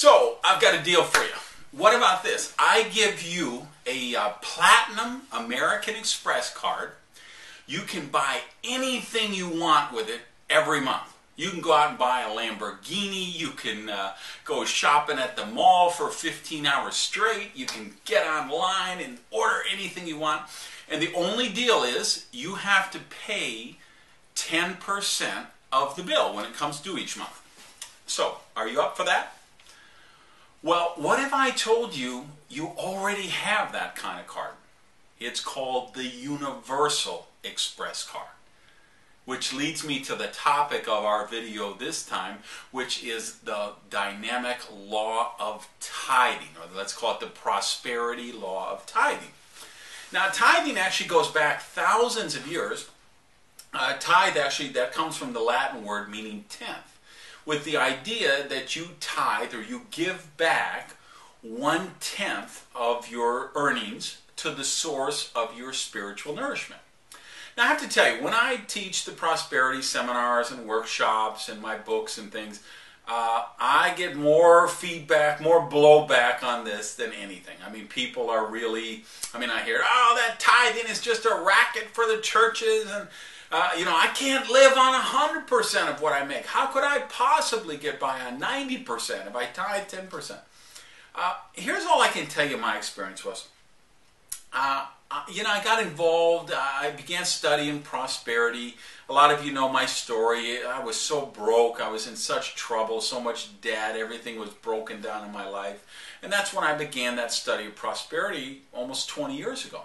So, I've got a deal for you. What about this? I give you a Platinum American Express card. You can buy anything you want with it every month. You can go out and buy a Lamborghini. You can go shopping at the mall for 15 hours straight. You can get online and order anything you want. And the only deal is you have to pay 10% of the bill when it comes due each month. So, are you up for that? Well, what if I told you you already have that kind of card? It's called the Universal Express card. Which leads me to the topic of our video this time, which is the dynamic law of tithing, or let's call it the Prosperity Law of Tithing. Now, tithing actually goes back thousands of years. Tithe, actually, that comes from the Latin word meaning tenth, with the idea that you tithe, or you give back 1/10 of your earnings to the source of your spiritual nourishment. Now, I have to tell you, when I teach the prosperity seminars and workshops and my books and things, I get more feedback, more blowback on this than anything. I mean, people are really, I hear, oh, that tithing is just a racket for the churches, and, I can't live on 100% of what I make. How could I possibly get by on 90% if I tithe 10%? Here's all I can tell you my experience was. I got involved. I began studying prosperity. A lot of you know my story. I was so broke. I was in such trouble, so much debt. Everything was broken down in my life. And that's when I began that study of prosperity almost 20 years ago.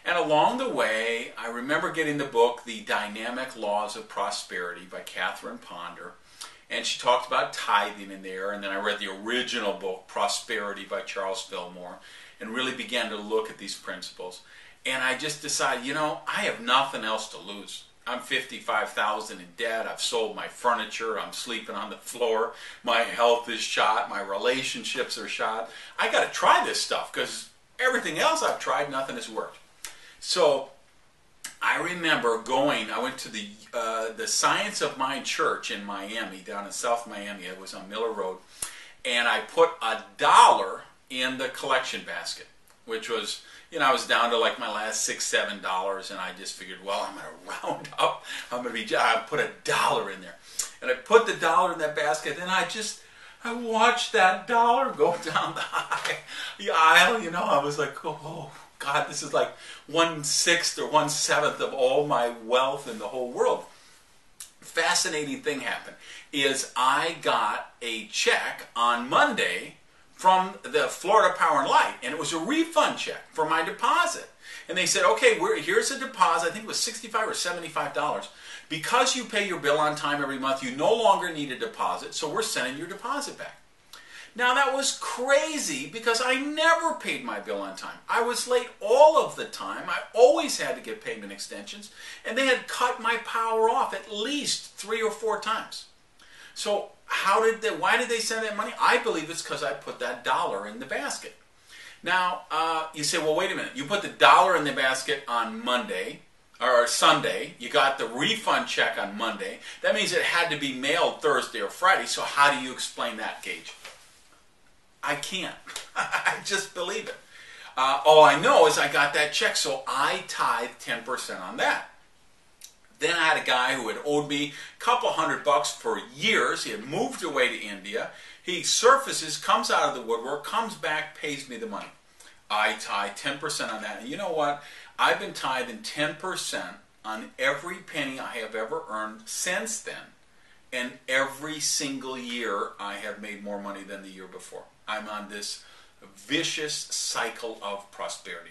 And along the way, I remember getting the book, The Dynamic Laws of Prosperity by Catherine Ponder. And she talked about tithing in there. And then I read the original book, Prosperity by Charles Fillmore, and really began to look at these principles. And I just decided, I have nothing else to lose. I'm $55,000 in debt. I've sold my furniture. I'm sleeping on the floor. My health is shot. My relationships are shot. I got to try this stuff because everything else I've tried, nothing has worked. So I remember I went to the Science of Mind Church in Miami, down in South Miami. It was on Miller Road. And I put $1 in the collection basket, which was, I was down to like my last $6, $7, and I just figured, well, I'm going to round up. I put $1 in there. And I put the $1 in that basket, and I watched that dollar go down the aisle, I was like, oh, God, this is like 1/6 or 1/7 of all my wealth in the whole world. Fascinating thing happened is I got a check on Monday from the Florida Power and Light, and it was a refund check for my deposit. And they said, okay, here's a deposit. I think it was $65 or $75. Because you pay your bill on time every month, you no longer need a deposit, so we're sending your deposit back. Now, that was crazy because I never paid my bill on time. I was late all of the time. I always had to get payment extensions, and they had cut my power off at least 3 or 4 times. So why did they send that money? I believe it's because I put that $1 in the basket. Now, you say, well, wait a minute. You put the $1 in the basket on Monday or Sunday. You got the refund check on Monday. That means it had to be mailed Thursday or Friday. So how do you explain that, Gage? I can't. I just believe it. All I know is I got that check, so I tithe 10% on that. Then I had a guy who had owed me a couple $100 for years. He had moved away to India. He surfaces, comes out of the woodwork, comes back, pays me the money. I tithe 10% on that. And you know what? I've been tithing 10% on every penny I have ever earned since then. And every single year I have made more money than the year before. I'm on this vicious cycle of prosperity.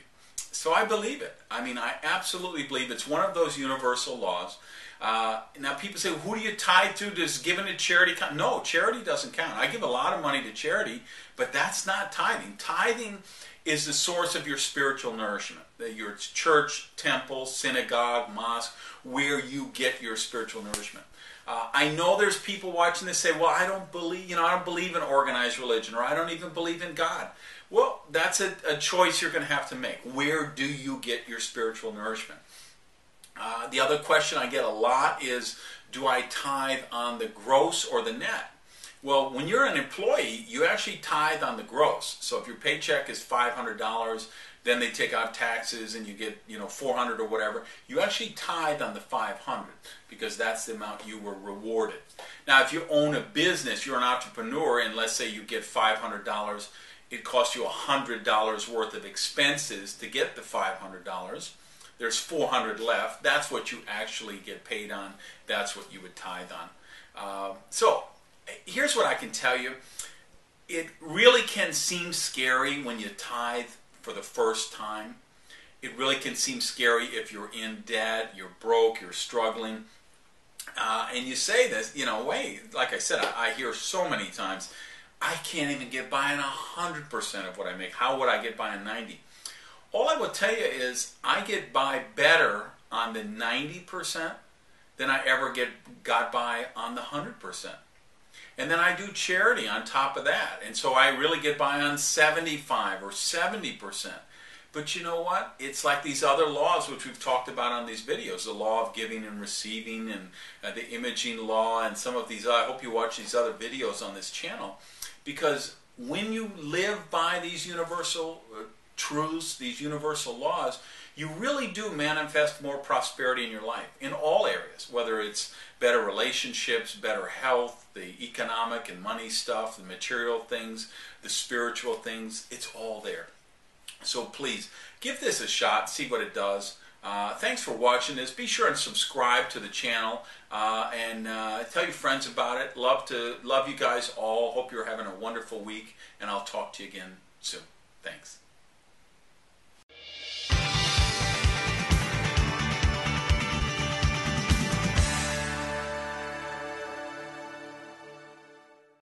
So I believe it. I absolutely believe it's one of those universal laws. Now people say, who do you tithe to? Does giving to charity count? No, charity doesn't count. I give a lot of money to charity, but that's not tithing. Tithing is the source of your spiritual nourishment. Your church, temple, synagogue, mosque, where you get your spiritual nourishment. I know there's people watching this say, well, I don't believe in organized religion, or I don't even believe in God. Well, that's a choice you're going to have to make. Where do you get your spiritual nourishment? The other question I get a lot is, do I tithe on the gross or the net? Well, when you're an employee, you actually tithe on the gross. So if your paycheck is $500, then they take out taxes and you get, $400 or whatever. You actually tithe on the $500 because that's the amount you were rewarded. Now, if you own a business, you're an entrepreneur, and let's say you get $500, it costs you $100 worth of expenses to get the $500. There's $400 left. That's what you actually get paid on. That's what you would tithe on. So here's what I can tell you. It really can seem scary when you tithe for the first time. It really can seem scary if you're in debt, you're broke, you're struggling. And you say this, wait, like I said, I hear so many times, I can't even get by on 100% of what I make. How would I get by on 90? All I will tell you is I get by better on the 90% than I ever got by on the 100%. And then I do charity on top of that. And so I really get by on 75 or 70%. But you know what? It's like these other laws which we've talked about on these videos. The law of giving and receiving, and the imaging law, and some of these. I hope you watch these other videos on this channel. Because when you live by these universal truths, these universal laws, you really do manifest more prosperity in your life, in all areas, whether it's better relationships, better health, the economic and money stuff, the material things, the spiritual things, it's all there. So please, give this a shot, see what it does. Thanks for watching this. Be sure and subscribe to the channel and tell your friends about it. Love you guys all. Hope you're having a wonderful week, and I'll talk to you again soon. Thanks.